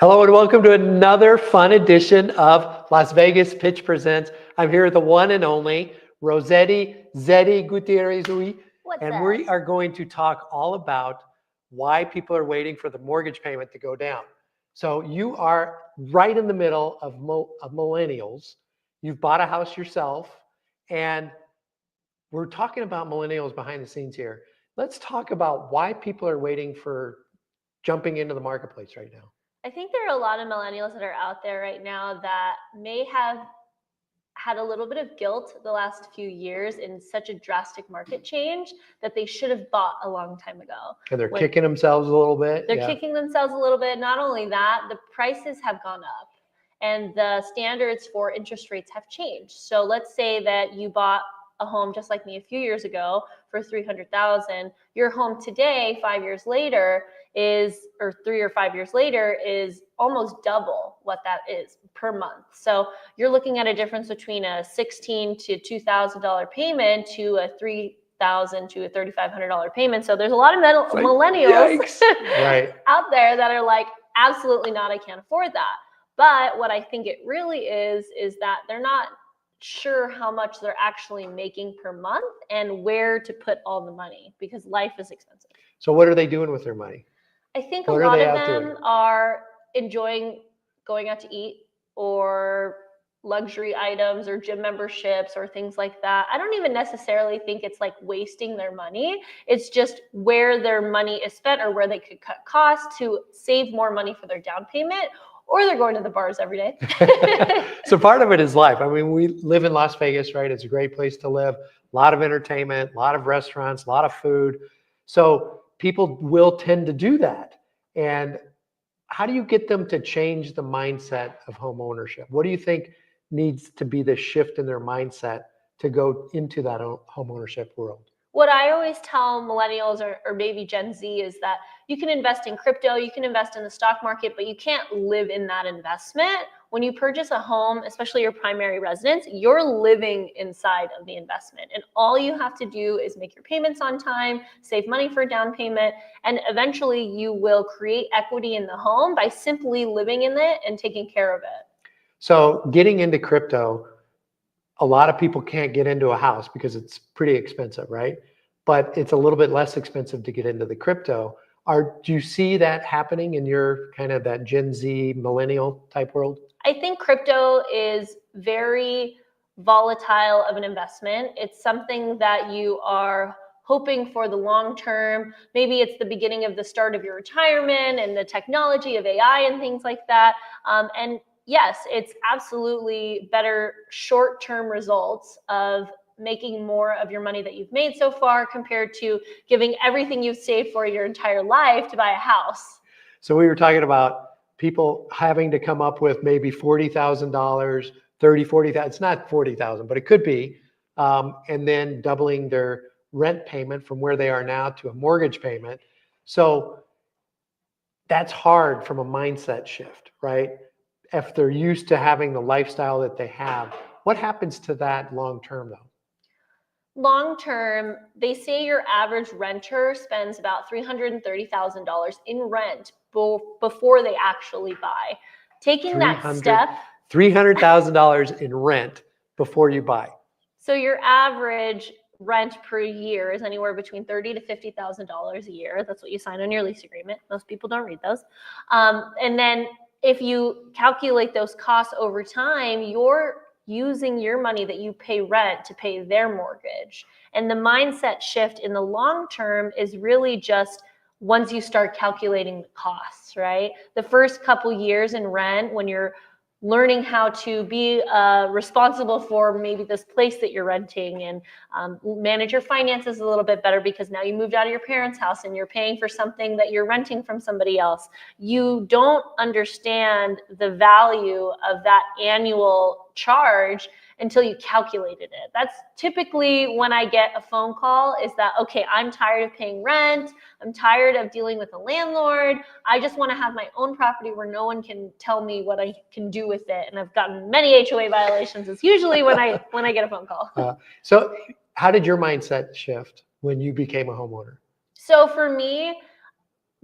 Hello and welcome to another fun edition of Las Vegas Pitch Presents. I'm here with the one and only Roszettie Gutierrez-Uy, and we are going to talk all about why people are waiting for the mortgage payment to go down. So you are right in the middle of millennials. You've bought a house yourself, and we're talking about millennials behind the scenes here. Let's talk about why people are waiting for jumping into the marketplace right now. I think there are a lot of millennials that are out there right now that may have had a little bit of guilt the last few years in such a drastic market change that they should have bought a long time ago. And they're kicking themselves a little bit. They're kicking themselves a little bit. Not only that, the prices have gone up and the standards for interest rates have changed. So let's say that you bought a home just like me a few years ago for $300,000. Your home today, 5 years later, or 3 or 5 years later, is almost double what that is per month. So you're looking at a difference between a $1,600 to $2,000 payment to a $3,000 to a $3,500 payment. So there's a lot of millennials out there that are like, absolutely not, I can't afford that. But what I think it really is that they're not sure how much they're actually making per month and where to put all the money because life is expensive. So what are they doing with their money? I think a lot of them are enjoying going out to eat or luxury items or gym memberships or things like that. I don't even necessarily think it's like wasting their money. It's just where their money is spent or where they could cut costs to save more money for their down payment, or they're going to the bars every day. So part of it is life. I mean, we live in Las Vegas, right? It's a great place to live. A lot of entertainment, a lot of restaurants, a lot of food. So people will tend to do that. And how do you get them to change the mindset of home ownership? What do you think needs to be the shift in their mindset to go into that home ownership world? What I always tell millennials or maybe Gen Z is that you can invest in crypto, you can invest in the stock market, but you can't live in that investment. When you purchase a home, especially your primary residence, you're living inside of the investment. And all you have to do is make your payments on time, save money for a down payment, and eventually you will create equity in the home by simply living in it and taking care of it. So getting into crypto, a lot of people can't get into a house because it's pretty expensive, right? But it's a little bit less expensive to get into the crypto. Do you see that happening in your kind of that Gen Z millennial type world? I think crypto is very volatile of an investment. It's something that you are hoping for the long term. Maybe it's the beginning of the start of your retirement and the technology of AI and things like that. And yes, it's absolutely better short-term results of making more of your money that you've made so far compared to giving everything you've saved for your entire life to buy a house. So we were talking about people having to come up with maybe $40,000, $40,000. It's not $40,000, but it could be. And then doubling their rent payment from where they are now to a mortgage payment. So that's hard from a mindset shift, right? If they're used to having the lifestyle that they have, what happens to that long term though? Long term, they say your average renter spends about $330,000 in rent before they actually buy. Taking that step, $300,000 in rent before you buy. So your average rent per year is anywhere between $30,000 to $50,000 a year. That's what you sign on your lease agreement. Most people don't read those. And then if you calculate those costs over time, you're using your money that you pay rent to pay their mortgage. And the mindset shift in the long term is really just once you start calculating the costs, right? The first couple years in rent, when you're learning how to be responsible for maybe this place that you're renting and manage your finances a little bit better because now you moved out of your parents' house and you're paying for something that you're renting from somebody else. You don't understand the value of that annual charge until you calculated it. That's typically when I get a phone call is that, okay, I'm tired of paying rent. I'm tired of dealing with a landlord. I just want to have my own property where no one can tell me what I can do with it. And I've gotten many HOA violations. It's usually when I get a phone call. So how did your mindset shift when you became a homeowner? So for me,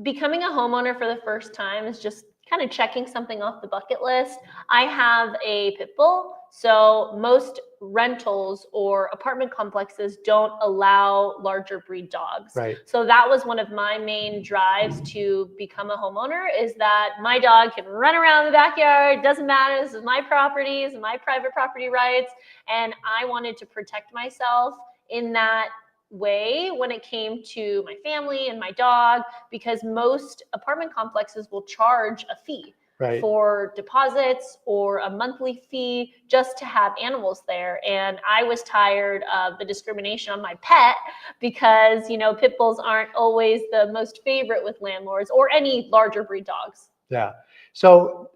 becoming a homeowner for the first time is just kind of checking something off the bucket list. I have a pit bull. So most rentals or apartment complexes don't allow larger breed dogs. Right. So that was one of my main drives to become a homeowner, is that my dog can run around the backyard. Doesn't matter. This is my property. This is my private property rights. And I wanted to protect myself in that way when it came to my family and my dog, because most apartment complexes will charge a fee. Right. For deposits or a monthly fee just to have animals there. And I was tired of the discrimination on my pet because, you know, pit bulls aren't always the most favorite with landlords or any larger breed dogs. Yeah. So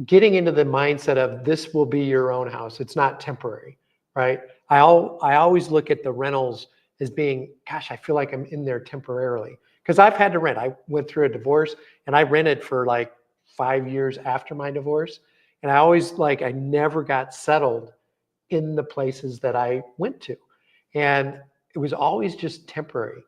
getting into the mindset of this will be your own house. It's not temporary, right? I always look at the rentals as being, gosh, I feel like I'm in there temporarily, because I've had to rent. I went through a divorce and I rented for like 5 years after my divorce. And I never got settled in the places that I went to. And it was always just temporary.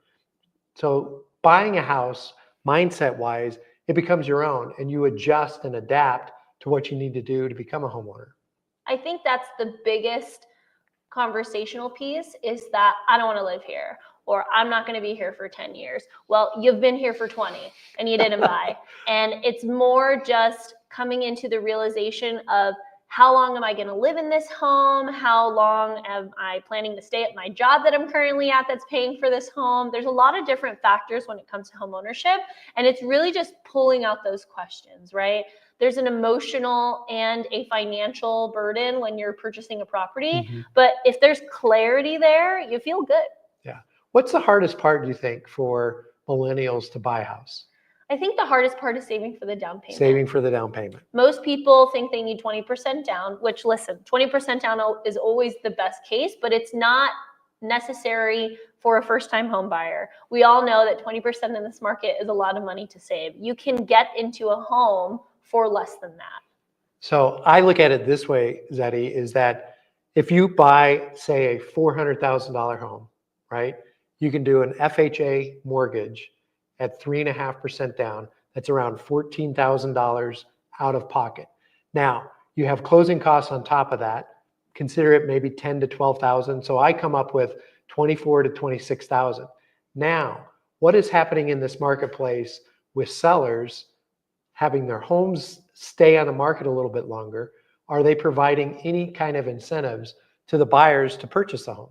So buying a house, mindset wise, it becomes your own, and you adjust and adapt to what you need to do to become a homeowner. I think that's the biggest conversational piece, is that I don't want to live here, or I'm not going to be here for 10 years. Well, you've been here for 20 and you didn't buy. And it's more just coming into the realization of, how long am I going to live in this home? How long am I planning to stay at my job that I'm currently at that's paying for this home? There's a lot of different factors when it comes to home ownership. And it's really just pulling out those questions, right? There's an emotional and a financial burden when you're purchasing a property. Mm-hmm. But if there's clarity there, you feel good. Yeah. What's the hardest part, do you think, for millennials to buy a house? I think the hardest part is saving for the down payment. Saving for the down payment. Most people think they need 20% down, which, listen, 20% down is always the best case, but it's not necessary for a first-time home buyer. We all know that 20% in this market is a lot of money to save. You can get into a home for less than that. So I look at it this way, Roszettie, is that if you buy, say, a $400,000 home, right, you can do an FHA mortgage at 3.5% down. That's around $14,000 out of pocket. Now, you have closing costs on top of that. Consider it maybe $10,000 to $12,000. So I come up with $24,000 to $26,000. Now, what is happening in this marketplace with sellers having their homes stay on the market a little bit longer? Are they providing any kind of incentives to the buyers to purchase a home?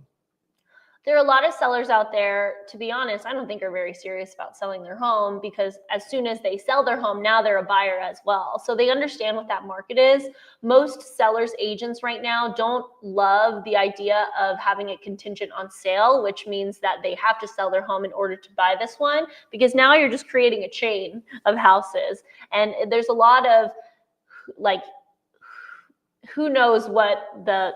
There are a lot of sellers out there, to be honest, I don't think are very serious about selling their home, because as soon as they sell their home, now they're a buyer as well. So they understand what that market is. Most sellers agents right now don't love the idea of having it contingent on sale, which means that they have to sell their home in order to buy this one, because now you're just creating a chain of houses. And there's a lot of, like, who knows what the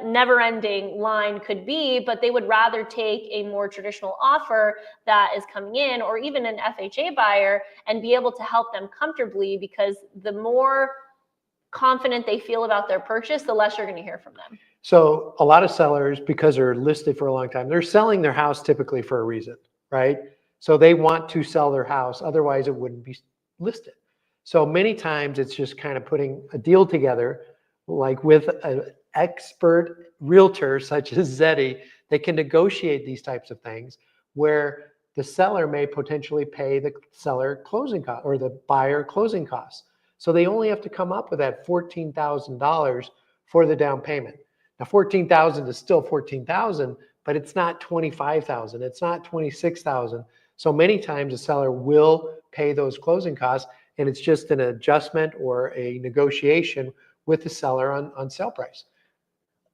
never-ending line could be, but they would rather take a more traditional offer that is coming in, or even an FHA buyer, and be able to help them comfortably, because the more confident they feel about their purchase, the less you're going to hear from them. So a lot of sellers, because they're listed for a long time, they're selling their house typically for a reason, right? So they want to sell their house, otherwise it wouldn't be listed. So many times it's just kind of putting a deal together, like with an expert realtor such as Roszettie. They can negotiate these types of things where the seller may potentially pay the seller closing cost or the buyer closing costs. So they only have to come up with that $14,000 for the down payment. Now, $14,000 is still $14,000, but it's not $25,000. It's not $26,000. So many times the seller will pay those closing costs, and it's just an adjustment or a negotiation with the seller on sale price.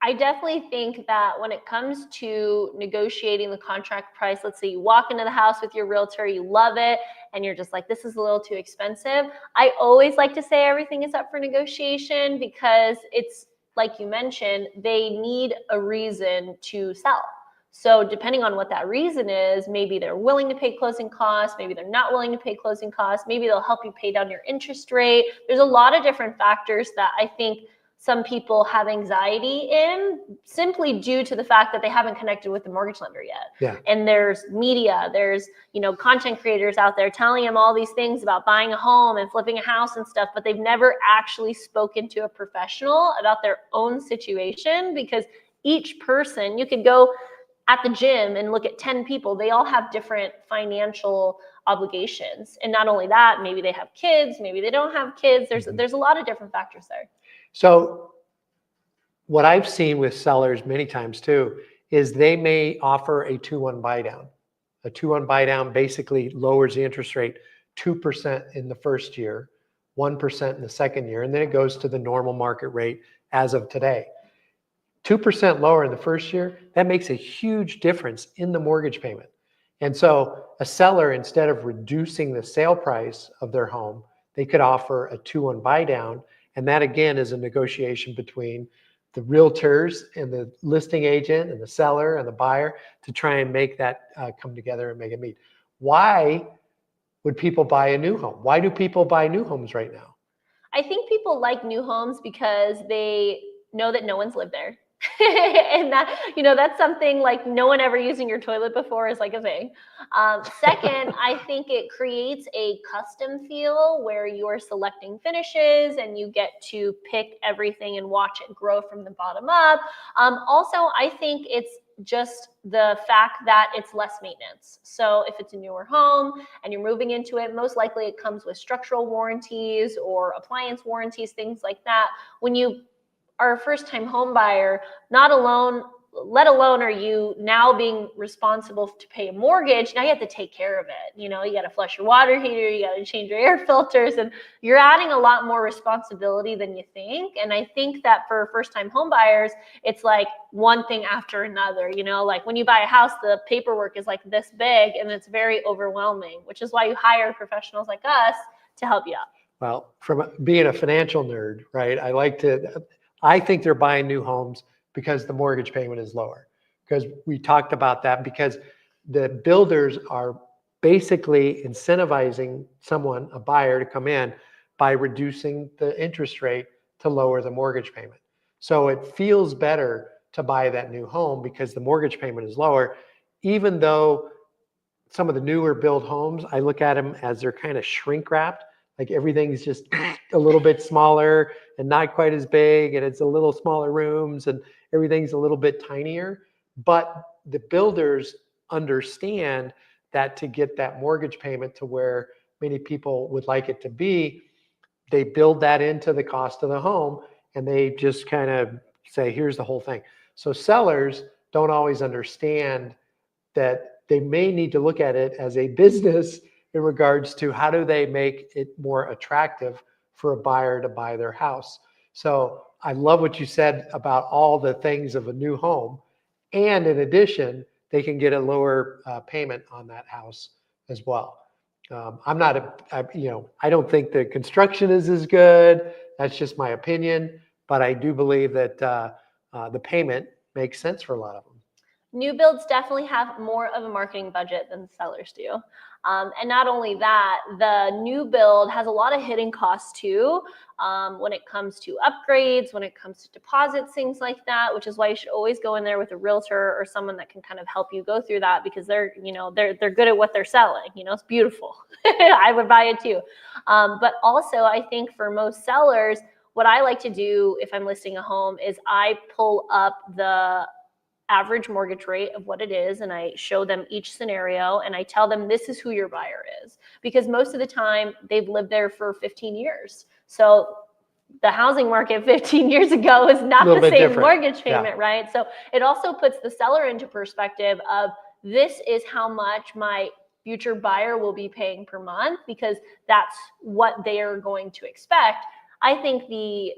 I definitely think that when it comes to negotiating the contract price, let's say you walk into the house with your realtor, you love it, and you're just like, this is a little too expensive. I always like to say everything is up for negotiation, because it's like you mentioned, they need a reason to sell. So depending on what that reason is, maybe they're willing to pay closing costs, maybe they're not willing to pay closing costs, maybe they'll help you pay down your interest rate. There's a lot of different factors that I think some people have anxiety in simply due to the fact that they haven't connected with the mortgage lender yet. Yeah. And there's media, there's, content creators out there telling them all these things about buying a home and flipping a house and stuff, but they've never actually spoken to a professional about their own situation, because each person, you could go at the gym and look at 10 people, they all have different financial obligations. And not only that, maybe they have kids, maybe they don't have kids. There's a lot of different factors there. So what I've seen with sellers many times too, is they may offer a 2-1 buy down. A 2-1 buy down basically lowers the interest rate 2% in the first year, 1% in the second year, and then it goes to the normal market rate as of today. 2% lower in the first year, that makes a huge difference in the mortgage payment. And so a seller, instead of reducing the sale price of their home, they could offer a 2-1 buy down. And that again is a negotiation between the realtors and the listing agent and the seller and the buyer to try and make that come together and make it meet. Why would people buy a new home? Why do people buy new homes right now? I think people like new homes because they know that no one's lived there. And that, that's something like no one ever using your toilet before is like a thing. Second, I think it creates a custom feel where you're selecting finishes and you get to pick everything and watch it grow from the bottom up. Also, I think it's just the fact that it's less maintenance. So if it's a newer home and you're moving into it, most likely it comes with structural warranties or appliance warranties, things like that. When you are a first-time home buyer, let alone are you now being responsible to pay a mortgage, now you have to take care of it. You got to flush your water heater, you got to change your air filters, and you're adding a lot more responsibility than you think. And I think that for first-time home buyers, it's like one thing after another. Like when you buy a house, the paperwork is like this big and it's very overwhelming, which is why you hire professionals like us to help you out. Well, from being a financial nerd, right, I think they're buying new homes because the mortgage payment is lower. Because we talked about that, because the builders are basically incentivizing a buyer to come in by reducing the interest rate to lower the mortgage payment. So it feels better to buy that new home because the mortgage payment is lower, even though some of the newer build homes, I look at them as they're kind of shrink wrapped. Like everything's just a little bit smaller and not quite as big, and it's a little smaller rooms and everything's a little bit tinier. But the builders understand that to get that mortgage payment to where many people would like it to be, they build that into the cost of the home and they just kind of say, here's the whole thing. So sellers don't always understand that they may need to look at it as a business in regards to how do they make it more attractive for a buyer to buy their house. So I love what you said about all the things of a new home. And in addition, they can get a lower payment on that house as well. I don't think the construction is as good. That's just my opinion. But I do believe that the payment makes sense for a lot of them. New builds definitely have more of a marketing budget than sellers do. And not only that, the new build has a lot of hidden costs too, when it comes to upgrades, when it comes to deposits, things like that, which is why you should always go in there with a realtor or someone that can kind of help you go through that, because they're good at what they're selling. It's beautiful. I would buy it too. But also I think for most sellers, what I like to do if I'm listing a home is I pull up the average mortgage rate of what it is, and I show them each scenario and I tell them this is who your buyer is, because most of the time they've lived there for 15 years. So the housing market 15 years ago is not the same mortgage payment, right? So it also puts the seller into perspective of this is how much my future buyer will be paying per month, because that's what they are going to expect. I think the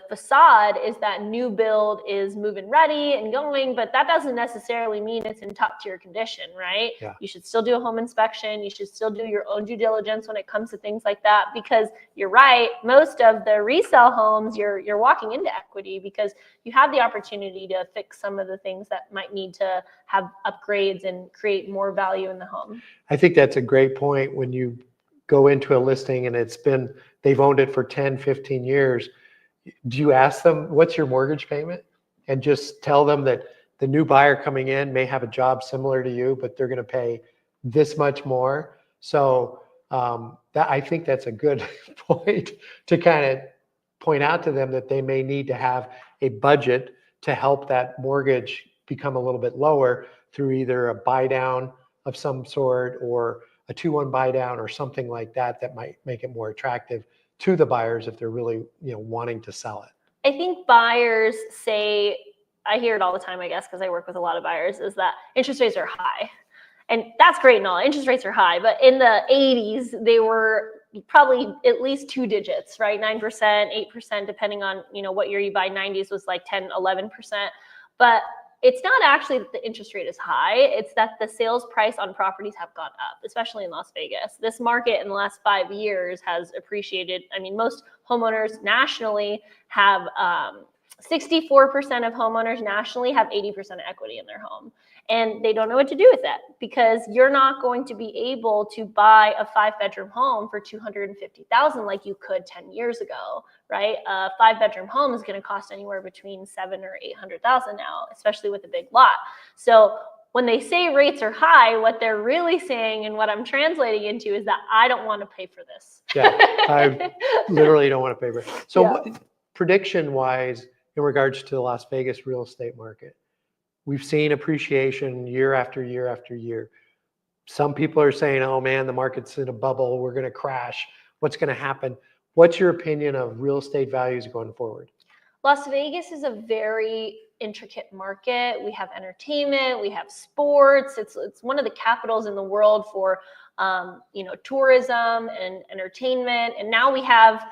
facade is that new build is move-in ready and going, but that doesn't necessarily mean it's in top tier condition, right? Yeah. You should still do a home inspection. You should still do your own due diligence when it comes to things like that, because you're right. Most of the resale homes, you're walking into equity because you have the opportunity to fix some of the things that might need to have upgrades and create more value in the home. I think that's a great point. When you go into a listing and they've owned it for 10, 15 years, do you ask them, what's your mortgage payment? And just tell them that the new buyer coming in may have a job similar to you, but they're going to pay this much more. So that, I think that's a good point to kind of point out to them that they may need to have a budget to help that mortgage become a little bit lower through either a buy down of some sort or a 2-1 buy down or something like that, that might make it more attractive to the buyers if they're really, wanting to sell it. I think buyers say, I hear it all the time, I guess, because I work with a lot of buyers, is that interest rates are high. And that's great and all. Interest rates are high, but in the 80s, they were probably at least 2 digits, right? 9%, 8%, depending on, what year you buy. 90s was like 10, 11%. But it's not actually that the interest rate is high. It's that the sales price on properties have gone up, especially in Las Vegas. This market in the last 5 years has appreciated. I mean, most homeowners nationally have 64% of homeowners nationally have 80% of equity in their home. And they don't know what to do with that because you're not going to be able to buy a 5-bedroom home for $250,000 like you could 10 years ago, right? A 5-bedroom home is going to cost anywhere between $700,000 or $800,000 now, especially with a big lot. So when they say rates are high, what they're really saying and what I'm translating into is that I don't want to pay for this. Yeah, I literally don't want to pay for it. So Yeah. prediction-wise, in regards to the Las Vegas real estate market, we've seen appreciation year after year after year. Some people are saying, oh man, the market's in a bubble. We're going to crash. What's going to happen? What's your opinion of real estate values going forward? Las Vegas is a very intricate market. We have entertainment, we have sports. It's one of the capitals in the world for tourism and entertainment. And now we have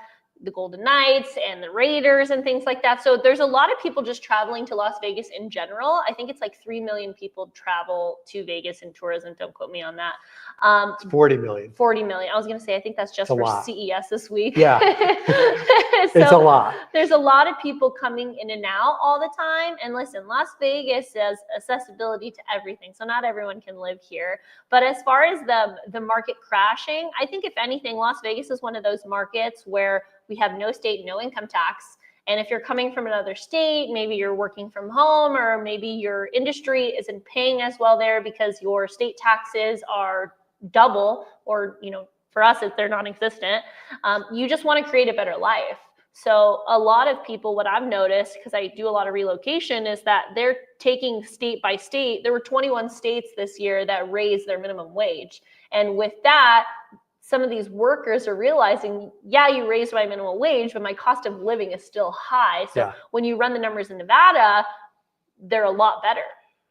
the Golden Knights and the Raiders and things like that. So there's a lot of people just traveling to Las Vegas in general. I think it's like 3 million people travel to Vegas in tourism. Don't quote me on that. It's 40 million. 40 million. I was going to say, I think that's just for CES this week. Yeah. So it's a lot. There's a lot of people coming in and out all the time. And listen, Las Vegas has accessibility to everything. So not everyone can live here. But as far as the market crashing, I think if anything, Las Vegas is one of those markets where we have no state, no income tax. And if you're coming from another state, maybe you're working from home, or maybe your industry isn't paying as well there because your state taxes are double, or, for us, if they're non-existent, you just want to create a better life. So a lot of people, what I've noticed, because I do a lot of relocation, is that they're taking state by state. There were 21 states this year that raised their minimum wage. And with that, some of these workers are realizing, yeah, you raised my minimum wage, but my cost of living is still high. So when you run the numbers in Nevada, they're a lot better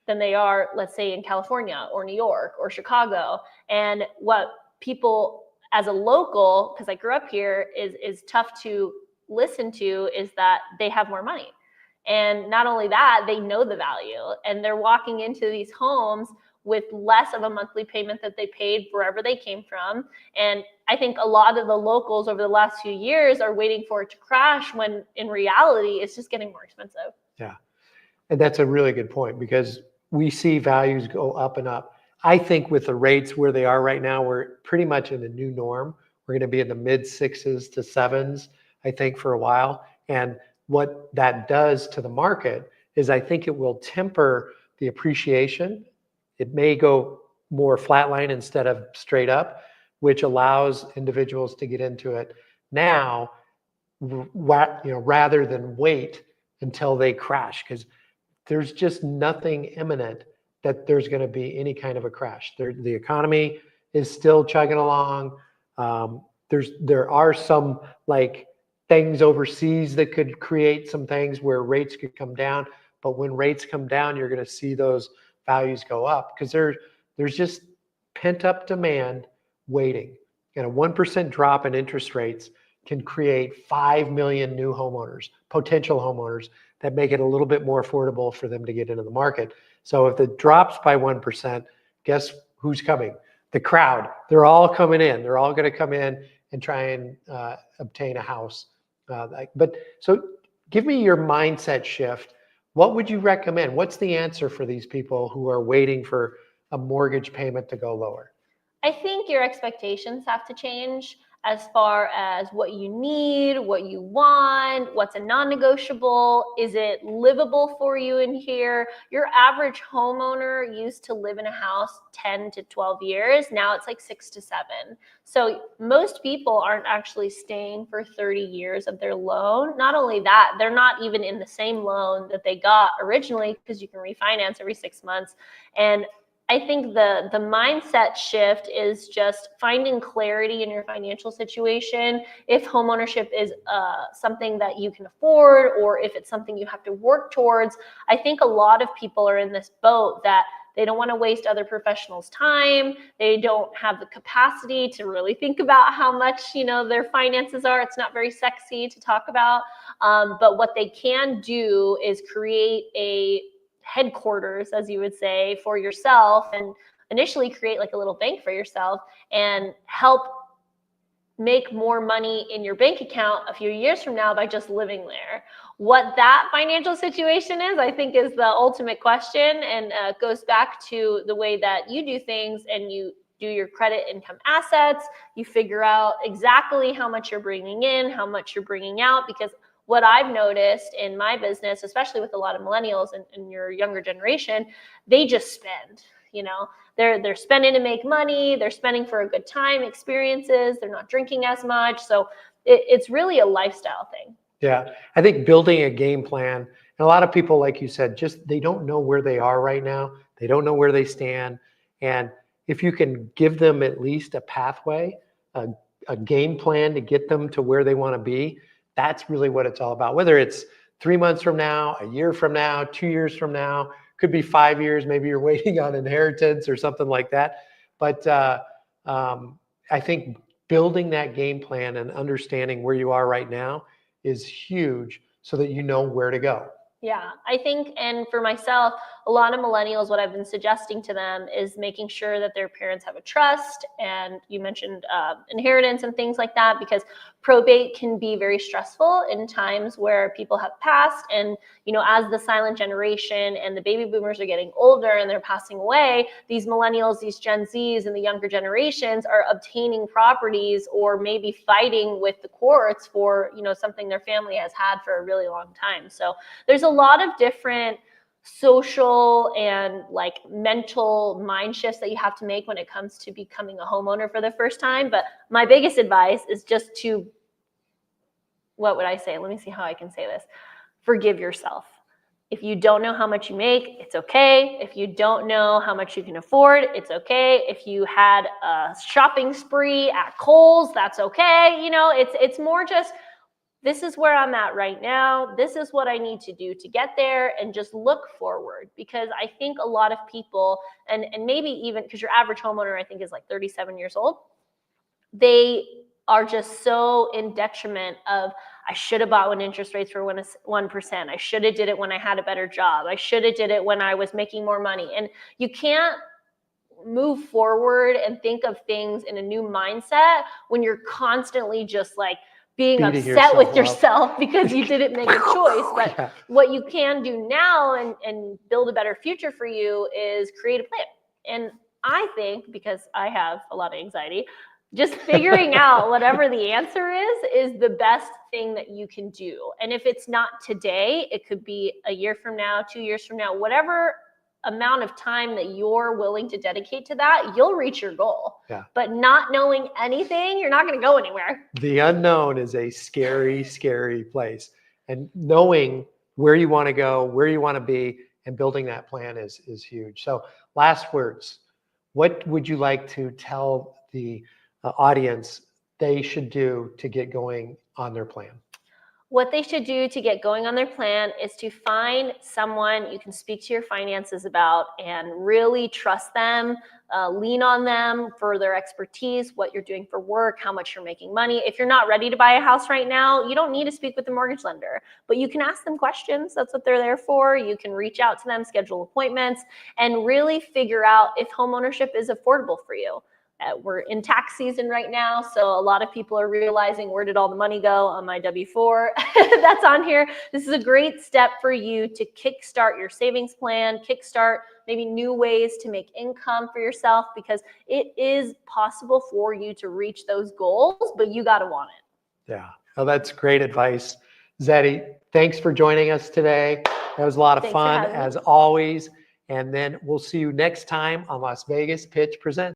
than they are, let's say, in California or New York or Chicago. And what people as a local, because I grew up here, is tough to listen to, is that they have more money. And not only that, they know the value, and they're walking into these homes with less of a monthly payment that they paid wherever they came from. And I think a lot of the locals over the last few years are waiting for it to crash, when in reality, it's just getting more expensive. Yeah. And that's a really good point, because we see values go up and up. I think with the rates where they are right now, we're pretty much in the new norm. We're going to be in the mid 6s to 7s, I think, for a while. And what that does to the market is I think it will temper the appreciation. It may go more flatline instead of straight up, which allows individuals to get into it now, rather than wait until they crash, because there's just nothing imminent that there's going to be any kind of a crash. The economy is still chugging along. There are some things overseas that could create some things where rates could come down. But when rates come down, you're going to see those values go up, because there's just pent up demand waiting. And a 1% drop in interest rates can create 5 million new homeowners, potential homeowners, that make it a little bit more affordable for them to get into the market. So if it drops by 1%, guess who's coming? The crowd. They're all coming in. They're all going to come in and try and obtain a house. But so give me your mindset shift. What would you recommend? What's the answer for these people who are waiting for a mortgage payment to go lower? I think your expectations have to change. as far as what you need, what you want, what's a non-negotiable, is it livable for you in here? Your average homeowner used to live in a house 10 to 12 years. Now it's like 6 to 7. So most people aren't actually staying for 30 years of their loan. Not only that, they're not even in the same loan that they got originally, because you can refinance every 6 months. And I think the mindset shift is just finding clarity in your financial situation. If homeownership is something that you can afford, or if it's something you have to work towards, I think a lot of people are in this boat that they don't want to waste other professionals' time. They don't have the capacity to really think about how much, their finances are. It's not very sexy to talk about. But what they can do is create a headquarters, as you would say, for yourself, and initially create like a little bank for yourself and help make more money in your bank account a few years from now by just living there. What that financial situation is, I think, is the ultimate question, and goes back to the way that you do things, and you do your credit income assets. You figure out exactly how much you're bringing in, how much you're bringing out, because what I've noticed in my business, especially with a lot of millennials and your younger generation, they just spend. They're spending to make money. They're spending for a good time, experiences. They're not drinking as much. So it's really a lifestyle thing. Yeah, I think building a game plan, and a lot of people, like you said, just they don't know where they are right now. They don't know where they stand. And if you can give them at least a pathway, a game plan to get them to where they want to be, that's really what it's all about. Whether it's 3 months from now, a year from now, 2 years from now, could be 5 years. Maybe you're waiting on inheritance or something like that. But I think building that game plan and understanding where you are right now is huge, so that you know where to go. Yeah, I think, and for myself, a lot of millennials, what I've been suggesting to them is making sure that their parents have a trust. And you mentioned inheritance and things like that, because probate can be very stressful in times where people have passed. And, as the silent generation and the baby boomers are getting older and they're passing away, these millennials, these Gen Zs and the younger generations are obtaining properties, or maybe fighting with the courts for, something their family has had for a really long time. So there's a lot of different social and like mental mind shifts that you have to make when it comes to becoming a homeowner for the first time. But my biggest advice is just to, what would I say? Let me see how I can say this. Forgive yourself. If you don't know how much you make, it's okay. If you don't know how much you can afford, it's okay. If you had a shopping spree at Kohl's, that's okay. It's more just, this is where I'm at right now. This is what I need to do to get there, and just look forward. Because I think a lot of people, and maybe even because your average homeowner, I think, is like 37 years old, they are just so in detriment of, I should have bought when interest rates were 1%. I should have did it when I had a better job. I should have did it when I was making more money. And you can't move forward and think of things in a new mindset when you're constantly just like being upset with yourself because you didn't make a choice. But what you can do now and build a better future for you is create a plan. And I think, because I have a lot of anxiety, just figuring out whatever the answer is the best thing that you can do. And if it's not today, it could be a year from now, 2 years from now, whatever amount of time that you're willing to dedicate to that, you'll reach your goal. Yeah. But not knowing anything, you're not going to go anywhere. The unknown is a scary, scary place. And knowing where you want to go, where you want to be, and building that plan is huge. So last words, what would you like to tell the audience they should do to get going on their plan? What they should do to get going on their plan is to find someone you can speak to your finances about and really trust them, lean on them for their expertise, what you're doing for work, how much you're making money. If you're not ready to buy a house right now, you don't need to speak with the mortgage lender, but you can ask them questions. That's what they're there for. You can reach out to them, schedule appointments, and really figure out if homeownership is affordable for you. we're in tax season right now, so a lot of people are realizing, where did all the money go on my W-4 that's on here. This is a great step for you to kickstart your savings plan, kickstart maybe new ways to make income for yourself, because it is possible for you to reach those goals, but you got to want it. Yeah, well, that's great advice. Roszettie, thanks for joining us today. That was a lot of Thanks for fun, having me. as always. And then we'll see you next time on Las Vegas Pitch Presents.